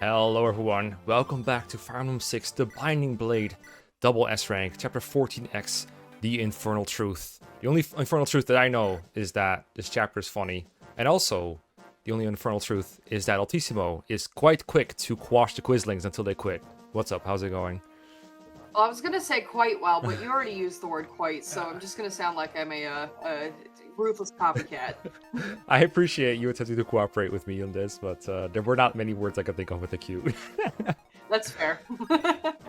Hello everyone, welcome back to Fire Emblem 6, The Binding Blade, Double S Rank, Chapter 14X, The Infernal Truth. The only infernal truth that I know is that this chapter is funny, and also, the only infernal truth is that Altissimo is quite quick to quash the Quislings until they quit. What's up, how's it going? Well, I was gonna say quite well, but you already used the word quite, so I'm just gonna sound like I'm a ruthless copycat. I appreciate you attempting to cooperate with me on this, but there were not many words I could think of with a Q. That's fair.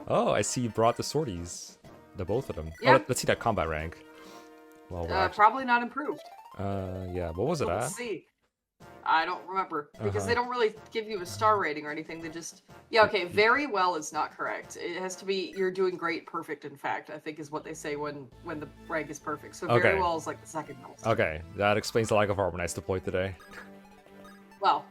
Oh, I see you brought the sorties. The both of them. Yeah. Oh, let's see that combat rank. Well, Probably not improved. yeah, what was it at? Let's see. I don't remember, because they don't really give you a star rating or anything, they just... Yeah, okay, very well is not correct. It has to be, you're doing great, perfect, in fact, I think is what they say when the rank is perfect. So very well is like the second most. Okay, that explains the lack of Harmonize deployed today. Well,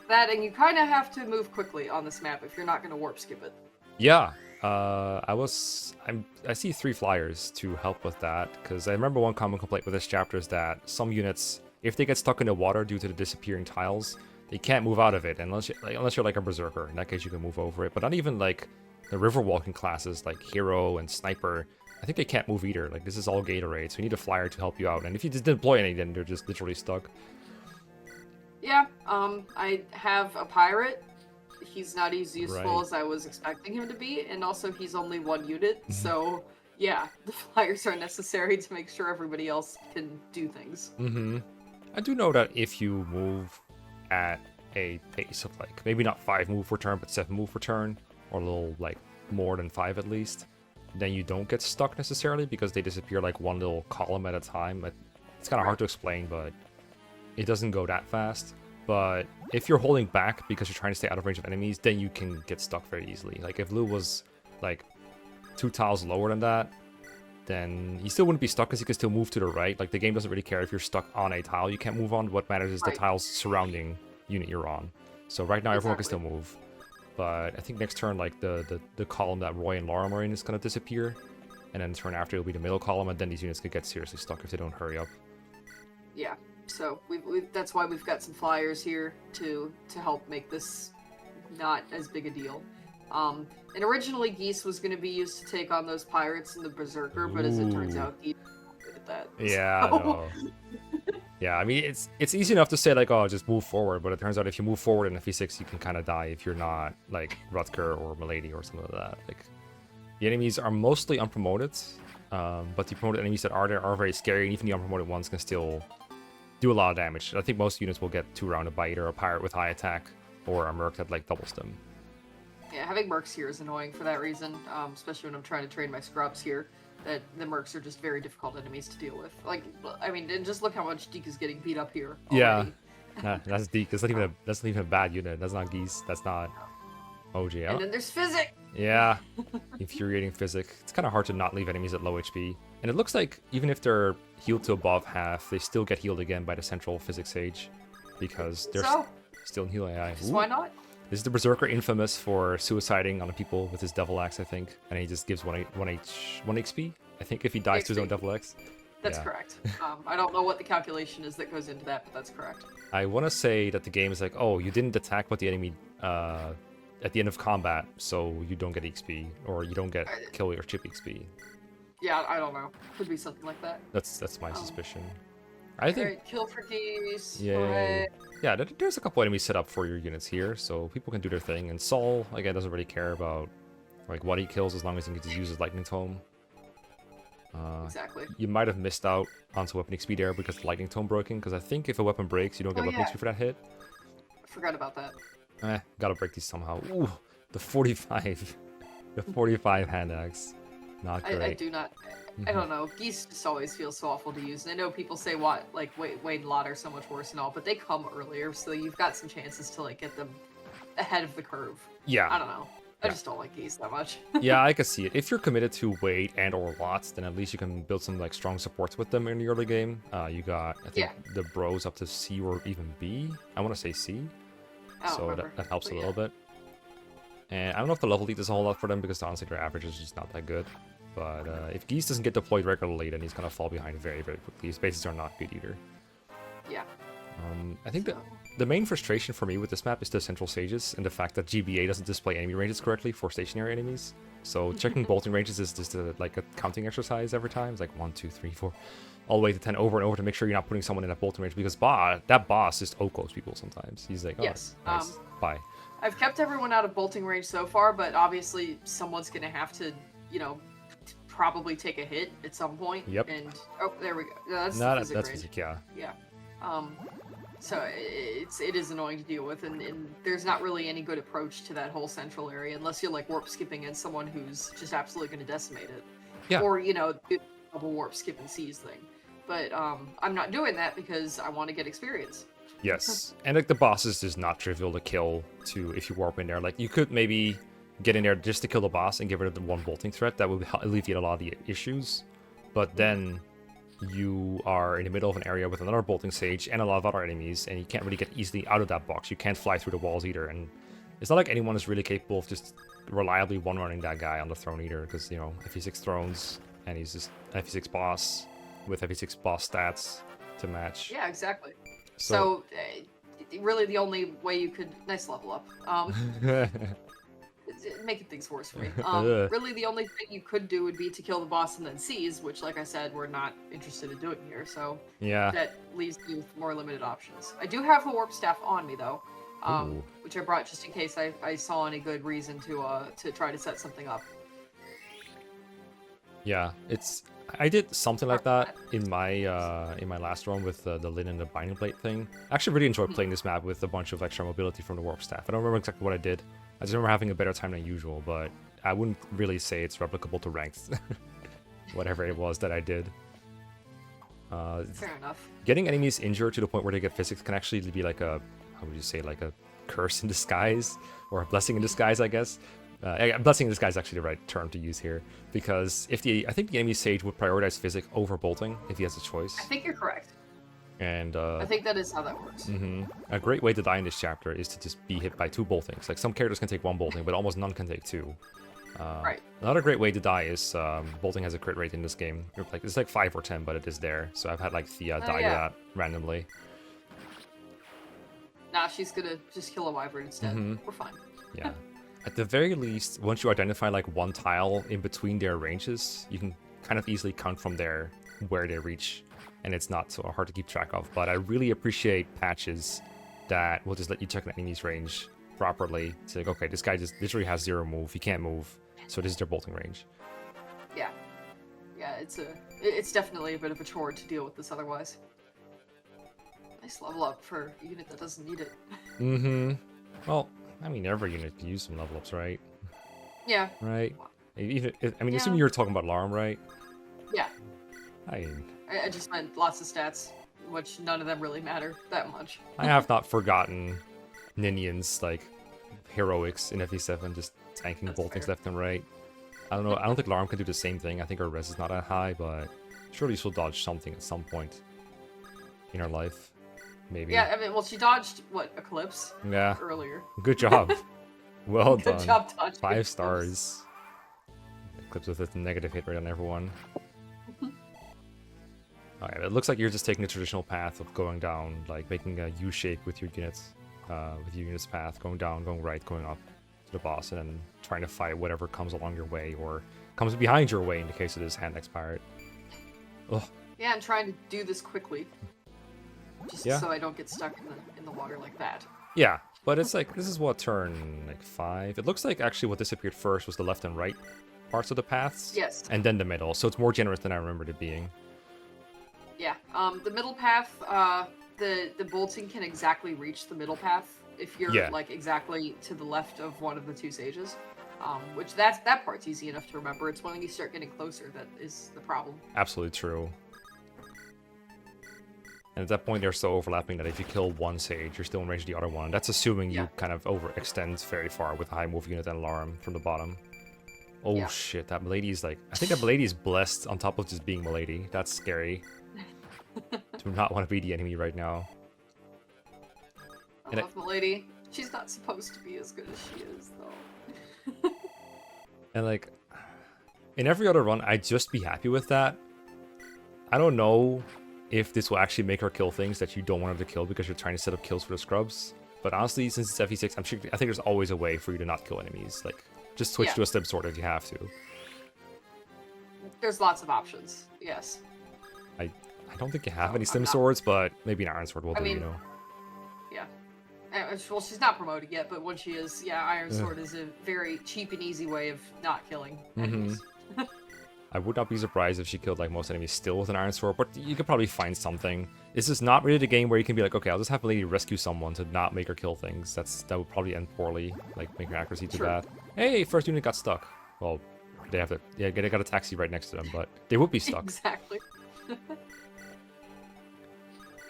that, and you kind of have to move quickly on this map if you're not going to warp skip it. Yeah, I see 3 flyers to help with that, because I remember one common complaint with this chapter is that some units, if they get stuck in the water due to the disappearing tiles, they can't move out of it unless you're like a berserker. In that case, you can move over it. But not even like the river walking classes like hero and sniper. I think they can't move either. Like this is all Gatorade, so you need a flyer to help you out. And if you just deploy any, then they're just literally stuck. Yeah, I have a pirate. He's not as useful as I was expecting him to be, and also he's only 1 unit, so yeah, the flyers are necessary to make sure everybody else can do things. I do know that if you move at a pace of like, maybe not 5 move per turn, but 7 move per turn, or a little like more than 5 at least, then you don't get stuck necessarily because they disappear like one little column at a time. It's kind of hard to explain, but it doesn't go that fast. But if you're holding back because you're trying to stay out of range of enemies, then you can get stuck very easily. Like if Lou was like 2 tiles lower than that, then he still wouldn't be stuck because he can still move to the right. Like the game doesn't really care if you're stuck on a tile. You can't move on. What matters is the tiles surrounding unit you're on. So right now everyone can still move. But I think next turn, like the column that Roy and Laura are in is going to disappear. And then the turn after it'll be the middle column, and then these units could get seriously stuck if they don't hurry up. Yeah, so that's why we've got some flyers here to help make this not as big a deal. And originally Geese was going to be used to take on those pirates and the berserker, but as it turns out, Geese is good at that. Yeah, so... no. Yeah, I mean, it's easy enough to say, like, oh, just move forward, but it turns out if you move forward in FE6, you can kind of die if you're not, like, Rutger or Milady or something like that. Like, the enemies are mostly unpromoted, but the promoted enemies that are there are very scary, and even the unpromoted ones can still do a lot of damage. I think most units will get 2-rounded by either a pirate with high attack or a merc that, like, doubles them. Yeah, having mercs here is annoying for that reason, especially when I'm trying to train my scrubs here. That the mercs are just very difficult enemies to deal with. Like, I mean, and just look how much Deke is getting beat up here already. Yeah, that's Deke. That's not even a bad unit. That's not Geese. That's not Oujay. And then there's Physic! Yeah, infuriating Physic. It's kind of hard to not leave enemies at low HP. And it looks like even if they're healed to above half, they still get healed again by the central Physic Sage. Because they're still in heal AI. Why not? This is the Berserker infamous for suiciding on the people with his Devil Axe, I think. And he just gives 1 XP, I think, if he dies to his own Devil Axe. That's correct. I don't know what the calculation is that goes into that, but that's correct. I want to say that the game is like, oh, you didn't attack with the enemy at the end of combat, so you don't get XP, or you don't get kill or chip XP. Yeah, I don't know. Could be something like that. That's my suspicion. I think. Right, kill for Geese. Yeah. Yeah, there's a couple enemies set up for your units here, so people can do their thing. And Saul, again, doesn't really care about like what he kills as long as he can just use his Lightning Tome. Exactly. You might have missed out on some weapon XP there because the Lightning Tome broken, because I think if a weapon breaks, you don't get weapon XP for that hit. I forgot about that. Gotta break these somehow. Ooh, the 45. The 45 hand axe. Not great. I do not... I don't know. Geese just always feel so awful to use. And I know people say, what, like, Wade and Lot are so much worse and all, but they come earlier, so you've got some chances to, like, get them ahead of the curve. Yeah. I don't know. I just don't like Geese that much. Yeah, I can see it. If you're committed to Wade and or Lots, then at least you can build some, like, strong supports with them in the early game. You got, I think, the bros up to C or even B. I want to say C. So that helps a little bit. And I don't know if the level lead is a whole lot for them, because honestly, their average is just not that good. But if Geese doesn't get deployed regularly, then he's going to fall behind very, very quickly. His bases are not good either. Yeah. I think that the main frustration for me with this map is the central sages and the fact that GBA doesn't display enemy ranges correctly for stationary enemies. So checking bolting ranges is just like a counting exercise every time. It's like 1, 2, 3, 4, all the way to 10 over and over to make sure you're not putting someone in a bolting range, because that boss just okos people sometimes. He's like, oh, yes. nice. Bye. I've kept everyone out of bolting range so far, but obviously someone's gonna have to, you know, probably take a hit at some point. Yep. And oh, there we go. That's physic, yeah. Yeah. So it is annoying to deal with, and there's not really any good approach to that whole central area unless you're like warp skipping in someone who's just absolutely going to decimate it. Yeah. Or, you know, do a double warp skip and seize thing. But I'm not doing that because I want to get experience. Yes. And like the boss is just not trivial to kill if you warp in there. Like you could maybe get in there just to kill the boss and get rid of the one bolting threat. That would alleviate a lot of the issues. But then you are in the middle of an area with another bolting sage and a lot of other enemies, and you can't really get easily out of that box. You can't fly through the walls either, and it's not like anyone is really capable of just reliably one-running that guy on the throne either, because, you know, FE6 thrones, and he's just FE6 boss with FE6 boss stats to match. Yeah, exactly. So really the only way you could... Nice level up. Making things worse for me. Really, the only thing you could do would be to kill the boss and then seize, which, like I said, we're not interested in doing here. So yeah, that leaves you with more limited options. I do have a warp staff on me though, which I brought just in case I saw any good reason to try to set something up. Yeah, I did something like that in my last run with the Lin and the binding plate thing. I actually really enjoyed playing this map with a bunch of extra mobility from the warp staff. I don't remember exactly what I did. I just remember having a better time than usual, but I wouldn't really say it's replicable to ranked. Whatever it was that I did. Fair enough. Getting enemies injured to the point where they get physics can actually be like a, how would you say, like a curse in disguise? Or a blessing in disguise, I guess. Blessing in disguise is actually the right term to use here, because I think the enemy sage would prioritize physic over bolting if he has a choice. I think you're correct. And I think that is how that works. A great way to die in this chapter is to just be hit by 2 boltings. Like some characters can take 1 bolting, but almost none can take 2. Right. Another great way to die is bolting has a crit rate in this game. It's like 5 or 10, but it is there. So I've had like Thea die to that randomly. Nah, she's gonna just kill a wyvern instead. We're fine. Yeah. At the very least, once you identify like one tile in between their ranges, you can kind of easily count from there where they reach, and it's not so hard to keep track of. But I really appreciate patches that will just let you check an enemy's range properly. It's like, okay, this guy just literally has 0 move, he can't move, so this is their bolting range. Yeah. Yeah, it's definitely a bit of a chore to deal with this otherwise. Nice level up for a unit that doesn't need it. Well, I mean, every unit can use some level ups, right? Yeah. Right? Assuming you were talking about Larum, right? Yeah. I just meant lots of stats, which none of them really matter that much. I have not forgotten Ninian's, like, heroics in FE7, just tanking boltings left and right. I don't know, I don't think Larum can do the same thing. I think her res is not that high, but surely she'll dodge something at some point in her life. Maybe. Yeah, I mean, well, she dodged, what, Eclipse? Yeah. Earlier. Good job. Well done. Good job dodging 5 Eclipse. stars. Eclipse with a negative hit rate on everyone. Okay, it looks like you're just taking the traditional path of going down, like making a U shape with your units, with your unit's path, going down, going right, going up to the boss, and then trying to fight whatever comes along your way or comes behind your way in the case of this Hand-X pirate. Ugh. Yeah, I'm trying to do this quickly. Just so I don't get stuck in the water like that. Yeah, but it's like, this is what, turn, like, 5? It looks like actually what disappeared first was the left and right parts of the paths. Yes. And then the middle, so it's more generous than I remembered it being. Yeah, the middle path, the bolting can exactly reach the middle path if you're, like, exactly to the left of one of the 2 sages. Which that part's easy enough to remember. It's when you start getting closer that is the problem. Absolutely true. And at that point, they're so overlapping that if you kill one sage, you're still in range of the other one. That's assuming you kind of overextend very far with a high move unit and Larum from the bottom. Oh shit, that Milady is like... I think that Milady is blessed on top of just being Milady. That's scary. Do not want to be the enemy right now. I love Milady. She's not supposed to be as good as she is, though. And like... in every other run, I'd just be happy with that. I don't know if this will actually make her kill things that you don't want her to kill because you're trying to set up kills for the scrubs. But honestly, since it's FE6, I think there's always a way for you to not kill enemies. Like, just switch to a stim sword if you have to. There's lots of options. Yes. I don't think you have any stim swords, but maybe an iron sword will do, you know. Yeah. Well, she's not promoted yet, but when she is, iron sword is a very cheap and easy way of not killing enemies. I would not be surprised if she killed like most enemies still with an iron sword, but you could probably find something. This is not really the game where you can be like, okay, I'll just have Milady rescue someone to not make her kill things. That would probably end poorly, like make her accuracy too bad. Hey, first unit got stuck. Well, they have to, they got a taxi right next to them, but they would be stuck. Exactly.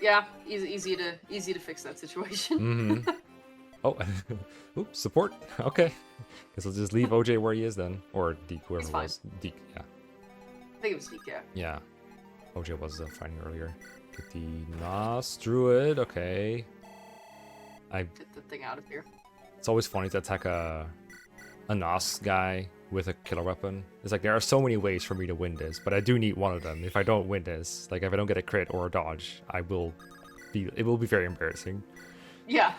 Yeah, easy to fix that situation. Oh, oops, support. Okay, guess I'll just leave Oujay where he is then, or Deke, whoever it was. Deke, yeah. I think it was Deke, yeah. Yeah, Oujay was fighting earlier. Get the Nos Druid. Okay. Get the thing out of here. It's always funny to attack a Nos guy with a killer weapon. It's like there are so many ways for me to win this, but I do need one of them. If I don't win this, like if I don't get a crit or a dodge, it will be very embarrassing. Yeah.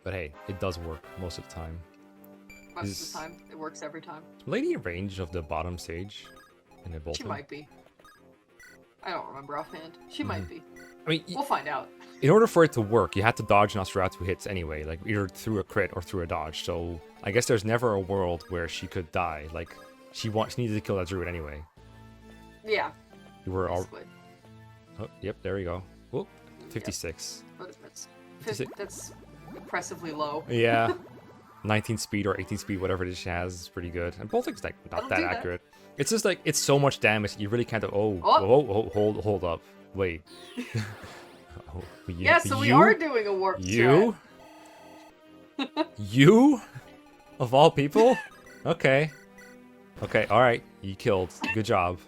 But hey, it does work most of the time. Most of the time, it works every time. Is Milady in range of the bottom stage in the Bolton? She might be. I don't remember offhand. She might be. I mean, we'll find out. In order for it to work, you had to dodge Nosferatu hits anyway, like either through a crit or through a dodge. So I guess there's never a world where she could die. Like she needed to kill that druid anyway. Yeah. You were all. Oh, yep, there we go. Whoop, 56. Yep. That's impressively low. Yeah. 19 speed or 18 speed, whatever it is she has, is pretty good. And both things like not that accurate. It's just like it's so much damage. You really can't. Hold up, wait. So we are doing a warp You? You? Of all people? Okay. Okay, alright. You killed. Good job.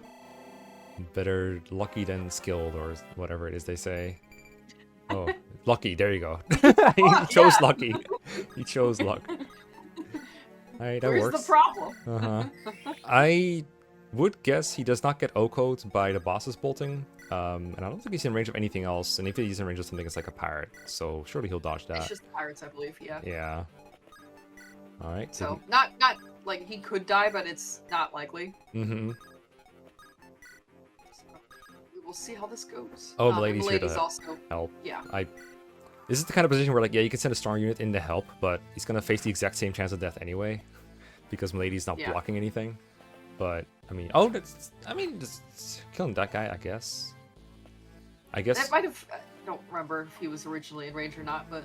Better lucky than skilled, or whatever it is they say. Oh, lucky. There you go. He chose lucky. He chose luck. Alright, that works. Where's the problem? I would guess he does not get O-code by the boss's bolting. And I don't think he's in range of anything else. And if he's in range of something, it's like a pirate. So surely he'll dodge that. It's just pirates, I believe. Yeah. Yeah. All right. So not like he could die, but it's not likely. Mm-hmm. So we'll see how this goes. Oh, Milady's here to also help. Yeah. This is the kind of position where, like, yeah, you can send a strong unit in to help, but he's gonna face the exact same chance of death anyway, because Milady's not blocking anything. But I mean, just killing that guy, I guess. That might have. I don't remember if he was originally in range or not, but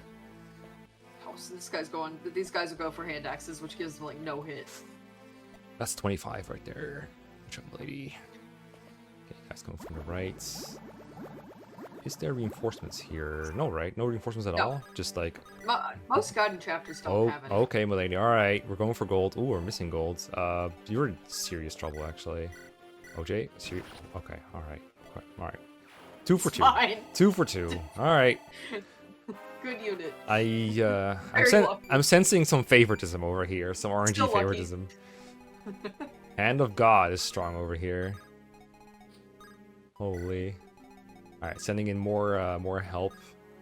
so this guy's going. These guys will go for hand axes, which gives them like no hit. That's 25 right there. Good job, Milady. Okay, guys coming from the right. Is there reinforcements here? No, right? No reinforcements at all? Just like... Most guiding chapters don't have any. Okay, Milady. Alright, we're going for gold. Ooh, we're missing gold. You're in serious trouble, actually. Oujay? Okay, alright. Alright. 2 for 2. Fine. 2 for 2. Alright. Good unit. I'm sensing some favoritism over here. Some RNG favoritism. Hand of God is strong over here. Holy... Alright, sending in more help.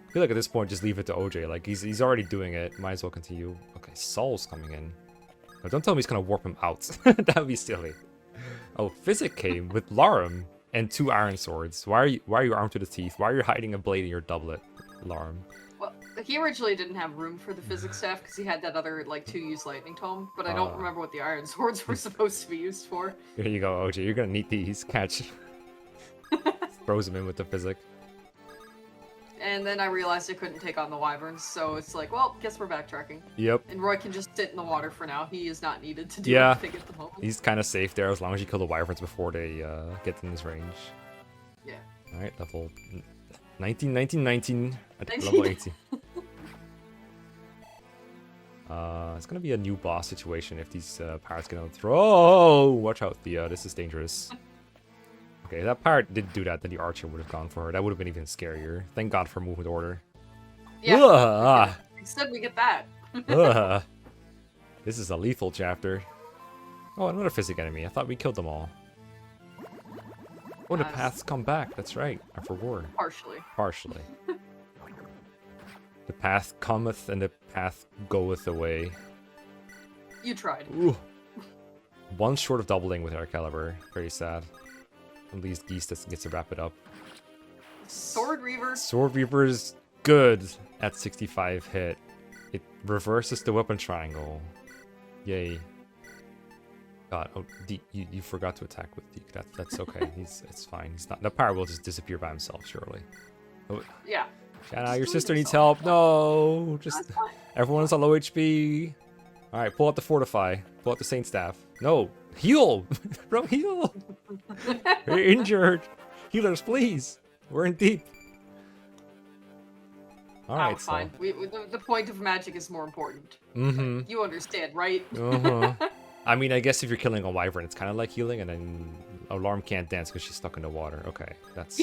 I feel like at this point, just leave it to Oujay. Like, he's already doing it. Might as well continue. Okay, Saul's coming in. Oh, don't tell me he's gonna warp him out. That would be silly. Oh, Physic came with Larum and 2 iron swords. Why are you armed to the teeth? Why are you hiding a blade in your doublet, Larum? Well, he originally didn't have room for the Physic staff because he had that other, like, 2-use lightning tome. But I don't remember what the iron swords were supposed to be used for. Here you go, Oujay. You're gonna need these. Catch. Throws him in with the Physic. And then I realized I couldn't take on the wyverns, so it's like, well, guess we're backtracking. Yep. And Roy can just sit in the water for now. He is not needed to do anything at the moment. He's kind of safe there as long as you kill the wyverns before they get in his range. Yeah. Alright, level 19 at level 18. It's gonna be a new boss situation if these pirates get on the throw. Oh, watch out, Thea. This is dangerous. Okay, if that pirate did do that, then the archer would have gone for her. That would have been even scarier. Thank God for movement order. Yeah. Instead, we get that. This is a lethal chapter. Oh, another Physic enemy. I thought we killed them all. Oh, the paths come back. That's right. I forgot. Partially. Partially. The path cometh and the path goeth away. You tried. Ooh. One short of doubling with our caliber. Very sad. At least Geese gets to wrap it up. Sword Reaver. Sword Reaver is good at 65 hit. It reverses the weapon triangle. Yay. God, oh, Deke, you forgot to attack with Deke. That's okay. It's fine. He's not. The power will just disappear by himself, surely. Oh, Yeah. Shanna, your sister needs help. No, just everyone's on low HP. All right, pull out the fortify. Pull out the Saint Staff. No, heal, bro, heal. We're injured. Healers, please. We're in deep. All right, fine. So. The point of magic is more important. Mm-hmm. You understand, right? Uh-huh. I mean, I guess if you're killing a wyvern, it's kind of like healing, and then Alarm can't dance because she's stuck in the water. Okay, that's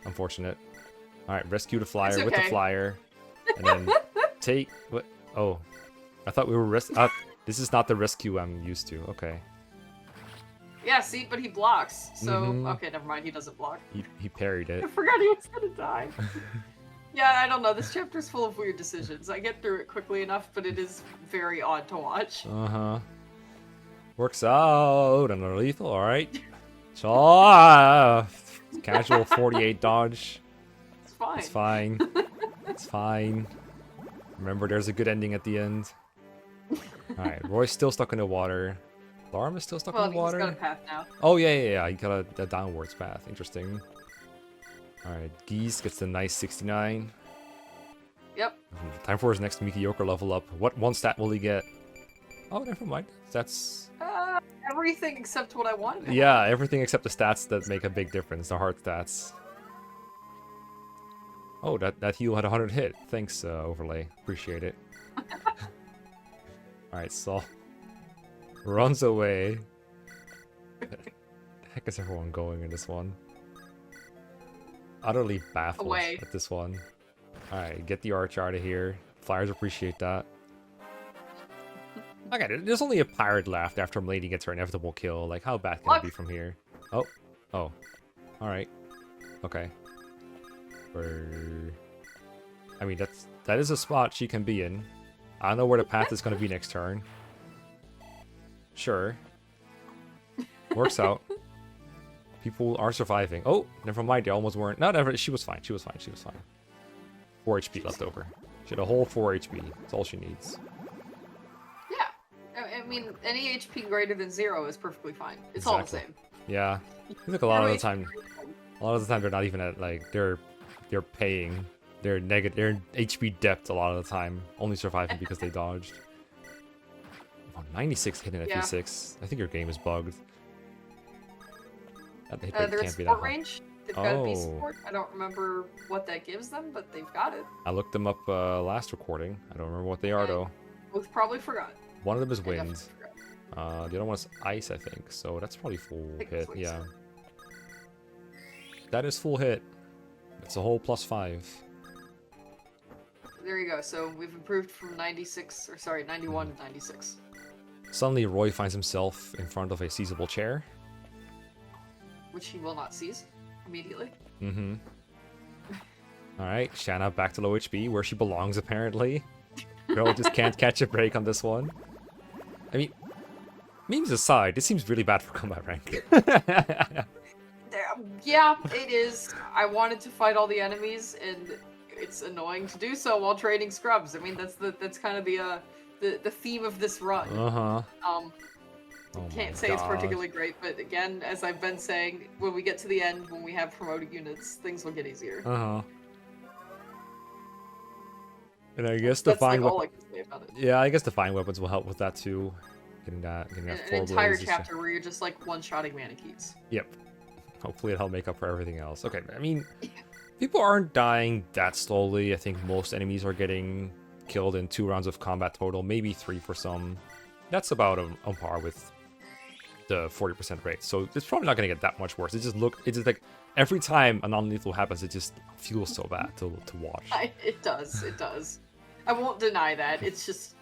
unfortunate. All right, rescue the flyer with the flyer, and then take what? Oh, I thought we were this is not the rescue I'm used to. Okay. Yeah, see, but he blocks. So okay, never mind. He doesn't block. He parried it. I forgot he was gonna die. Yeah, I don't know. This chapter's full of weird decisions. I get through it quickly enough, but it is very odd to watch. Works out. Another lethal. All right. So, casual 48 dodge. It's fine. It's fine. It's fine. Remember, there's a good ending at the end. All right, Roy's still stuck in the water. Alarm is still stuck in the water. He's got a path now. Oh yeah. He got a downwards path. Interesting. All right, Geese gets the nice 69. Yep. Time for his next mediocre level up. What one stat will he get? Oh, never mind. That's everything except what I wanted. Yeah, everything except the stats that make a big difference. The heart stats. Oh, that heal had 100 hit. Thanks, Overlay. Appreciate it. Alright, Saul runs away. The heck is everyone going in this one? Utterly baffled at this one. Alright, get the arch out of here. Flyers appreciate that. Okay, there's only a pirate left after Milady gets her inevitable kill. Like, how bad can it be from here? Oh. Alright. Okay. I mean, that is a spot she can be in. I don't know where the path is going to be next turn. Sure. Works out. People are surviving. Oh, never mind. They almost weren't. No, never. She was fine. 4 HP left over. She had a whole 4 HP. That's all she needs. Yeah. I mean, any HP greater than 0 is perfectly fine. It's all the same. Yeah. I think a lot of the time they're not even at, like, they're paying. They're HP depth a lot of the time. Only surviving because they dodged. Oh, 96 hit in FE6. I think your game is bugged. That hit rate can't be that high. Range. They've got a beast support. I don't remember what that gives them, but they've got it. I looked them up last recording. I don't remember what they are though. Both probably forgot. One of them is wind. The other one is ice, I think. So that's probably full hit. Yeah. That is full hit. It's a whole +5. There you go. So we've improved from 91 to 96. Suddenly, Roy finds himself in front of a seizable chair. Which he will not seize immediately. Alright, Shanna back to low HP, where she belongs apparently. Girl just can't catch a break on this one. I mean, memes aside, this seems really bad for combat rank. Yeah, it is. I wanted to fight all the enemies, and it's annoying to do so while trading scrubs. I mean, that's kind of the theme of this run. Can't say it's particularly great, but again, as I've been saying, when we get to the end, when we have promoted units, things will get easier. And I guess that's like all I can say about it. Yeah, I guess divine weapons will help with that too. Getting that an entire chapter where you're just like one-shotting Manichees. Yep. Hopefully it'll make up for everything else. Okay, I mean, people aren't dying that slowly. I think most enemies are getting killed in 2 rounds of combat total, maybe 3 for some. That's about on par with the 40% rate. So it's probably not going to get that much worse. It's just like every time a non-lethal happens, it just feels so bad to watch. It does. I won't deny that. It's just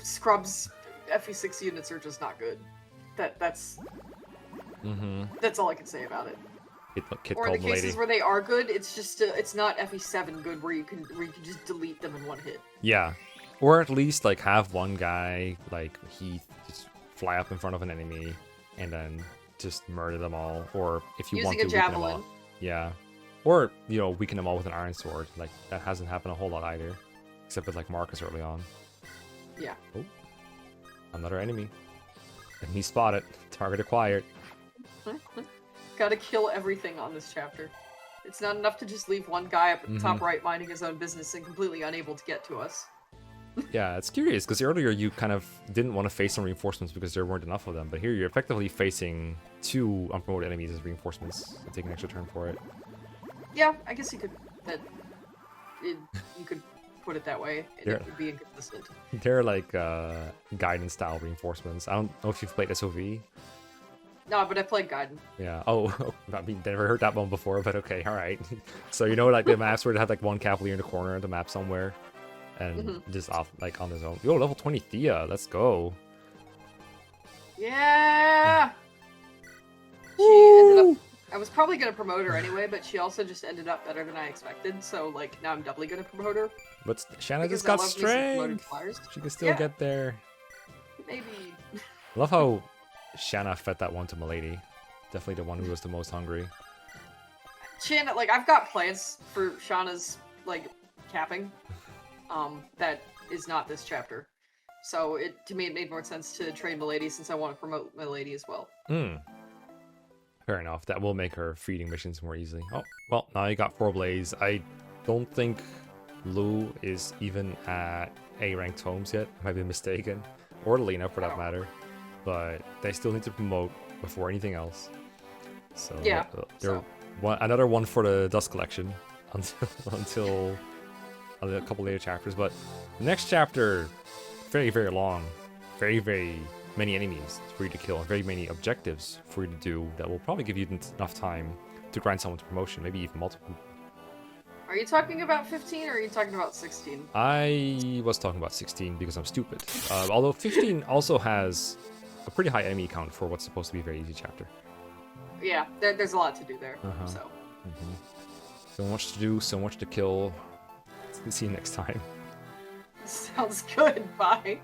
scrubs FE6 units are just not good. That's all I can say about it. kid Or in called the cases Milady. where they are good, it's just it's not FE7 good where you can just delete them in one hit. Yeah, or at least like have one guy like he just fly up in front of an enemy and then just murder them all. Or if you want to Using a weaken them all, javelin. yeah. Or weaken them all with an iron sword. Like that hasn't happened a whole lot either, except with like Marcus early on. Yeah. Oh, another enemy. Enemy spotted. Target acquired. Gotta kill everything on this chapter. It's not enough to just leave one guy up at the top right minding his own business and completely unable to get to us. Yeah, it's curious because earlier you kind of didn't want to face some reinforcements because there weren't enough of them, but here you're effectively facing 2 unpromoted enemies as reinforcements and taking an extra turn for it. Yeah, I guess you could you could put it that way, and it would be inconsistent. They're like guidance style reinforcements. I don't know if you've played SOV. No, but I played Gaiden. Yeah. Oh, I mean, never heard that one before, but okay, all right. So like the maps where they have like one cavalier in the corner of the map somewhere, and just off like on his own. Yo, level 20 Thea, let's go. Yeah. She ended up. I was probably gonna promote her anyway, but she also just ended up better than I expected. So like now I'm doubly gonna promote her. But Shanna Because just I got love me some promoted strength. flyers. She can still get there. Maybe. Love how Shanna fed that one to Milady. Definitely the one who was the most hungry. Shanna, like I've got plans for Shanna's like capping. That is not this chapter. So to me it made more sense to train Milady since I want to promote Milady as well. Fair enough. That will make her feeding missions more easily. Oh, well, now you got 4 Blaze. I don't think Lou is even at A ranked homes yet. I might be mistaken. Or Lena for that matter. But they still need to promote before anything else. So yeah. Another one for the Dust Collection until a couple later chapters. But the next chapter, very, very long. Very, very many enemies for you to kill and very many objectives for you to do that will probably give you enough time to grind someone's promotion, maybe even multiple. Are you talking about 15 or are you talking about 16? I was talking about 16 because I'm stupid. Although 15 also has a pretty high enemy count for what's supposed to be a very easy chapter. Yeah, there's a lot to do there. So. So much to do, so much to kill. See you next time. Sounds good. Bye.